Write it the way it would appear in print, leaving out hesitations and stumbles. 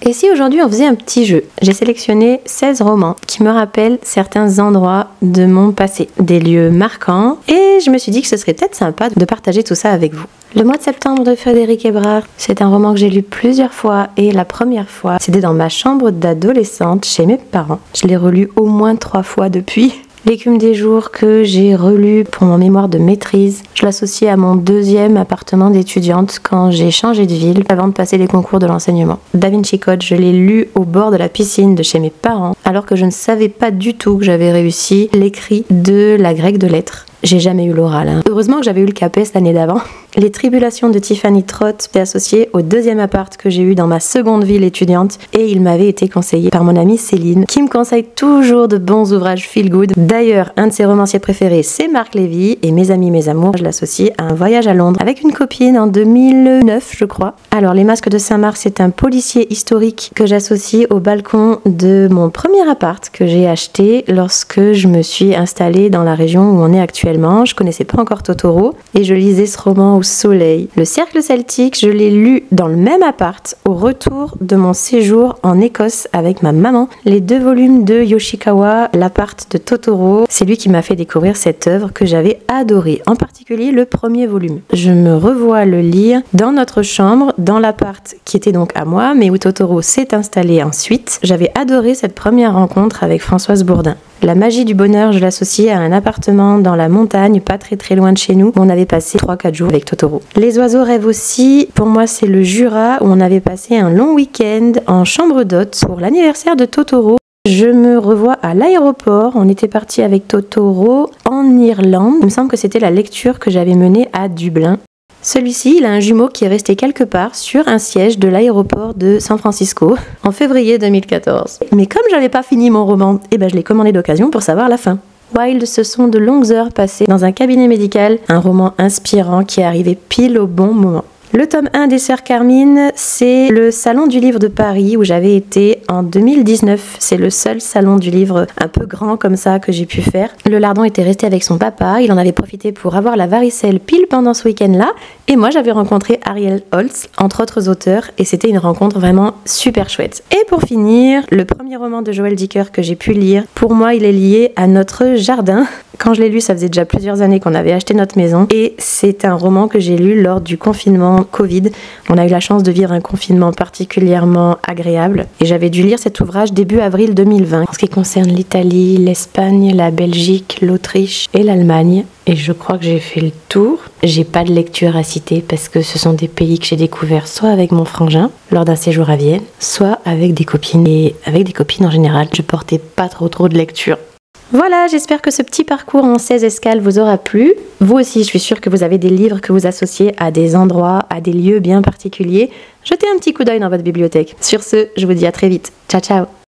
Et si aujourd'hui on faisait un petit jeu? J'ai sélectionné 16 romans qui me rappellent certains endroits de mon passé, des lieux marquants, et je me suis dit que ce serait peut-être sympa de partager tout ça avec vous. Le mois de septembre de Frédéric Hébrard, c'est un roman que j'ai lu plusieurs fois, et la première fois, c'était dans ma chambre d'adolescente chez mes parents. Je l'ai relu au moins 3 fois depuis. L'écume des jours que j'ai relu pour mon mémoire de maîtrise, je l'associe à mon 2e appartement d'étudiante quand j'ai changé de ville avant de passer les concours de l'enseignement. Da Vinci Code, je l'ai lu au bord de la piscine de chez mes parents, alors que je ne savais pas du tout que j'avais réussi l'écrit de la grecque de lettres. J'ai jamais eu l'oral. Heureusement que j'avais eu le CAPES l'année d'avant. Les tribulations de Tiffany Trott est associé au 2e appart que j'ai eu dans ma seconde ville étudiante, et il m'avait été conseillé par mon amie Céline, qui me conseille toujours de bons ouvrages feel good. D'ailleurs, un de ses romanciers préférés, c'est Marc Lévy, et Mes amis, mes amours, je l'associe à un voyage à Londres avec une copine en 2009, je crois. Alors, Les Masques de Saint-Marc, c'est un policier historique que j'associe au balcon de mon premier appart que j'ai acheté lorsque je me suis installée dans la région où on est actuellement. Je connaissais pas encore Totoro et je lisais ce roman au soleil. Le Cercle Celtique, je l'ai lu dans le même appart au retour de mon séjour en Écosse avec ma maman. Les 2 volumes de Yoshikawa, l'appart de Totoro, c'est lui qui m'a fait découvrir cette œuvre que j'avais adorée, en particulier le 1er volume. Je me revois le lire dans notre chambre, dans l'appart qui était donc à moi, mais où Totoro s'est installé ensuite. J'avais adoré cette première rencontre avec Françoise Bourdin. La magie du bonheur, je l'associe à un appartement dans la montagne, pas très loin de chez nous, où on avait passé 3-4 jours avec Totoro. Les oiseaux rêvent aussi, pour moi c'est le Jura, où on avait passé un long week-end en chambre d'hôte pour l'anniversaire de Totoro. Je me revois à l'aéroport, on était parti avec Totoro en Irlande. Il me semble que c'était la lecture que j'avais menée à Dublin. Celui-ci, il a un jumeau qui est resté quelque part sur un siège de l'aéroport de San Francisco en février 2014. Mais comme j'avais pas fini mon roman, je l'ai commandé d'occasion pour savoir la fin. Wild, ce sont de longues heures passées dans un cabinet médical, un roman inspirant qui est arrivé pile au bon moment. Le tome 1 des Sœurs Carmine, c'est le salon du livre de Paris où j'avais été en 2019. C'est le seul salon du livre un peu grand comme ça que j'ai pu faire. Le lardon était resté avec son papa, il en avait profité pour avoir la varicelle pile pendant ce week-end-là. Et moi, j'avais rencontré Ariel Holz, entre autres auteurs, et c'était une rencontre vraiment super chouette. Et pour finir, le premier roman de Joël Dicker que j'ai pu lire, pour moi, il est lié à notre jardin. Quand je l'ai lu, ça faisait déjà plusieurs années qu'on avait acheté notre maison, et c'est un roman que j'ai lu lors du confinement Covid. On a eu la chance de vivre un confinement particulièrement agréable, et j'avais dû lire cet ouvrage début avril 2020. En ce qui concerne l'Italie, l'Espagne, la Belgique, l'Autriche et l'Allemagne, et je crois que j'ai fait le tour. J'ai pas de lecture à citer parce que ce sont des pays que j'ai découverts soit avec mon frangin lors d'un séjour à Vienne, soit avec des copines. Et avec des copines en général, je portais pas trop de lecture. Voilà, j'espère que ce petit parcours en 16 escales vous aura plu. Vous aussi, je suis sûre que vous avez des livres que vous associez à des endroits, à des lieux bien particuliers. Jetez un petit coup d'œil dans votre bibliothèque. Sur ce, je vous dis à très vite. Ciao, ciao!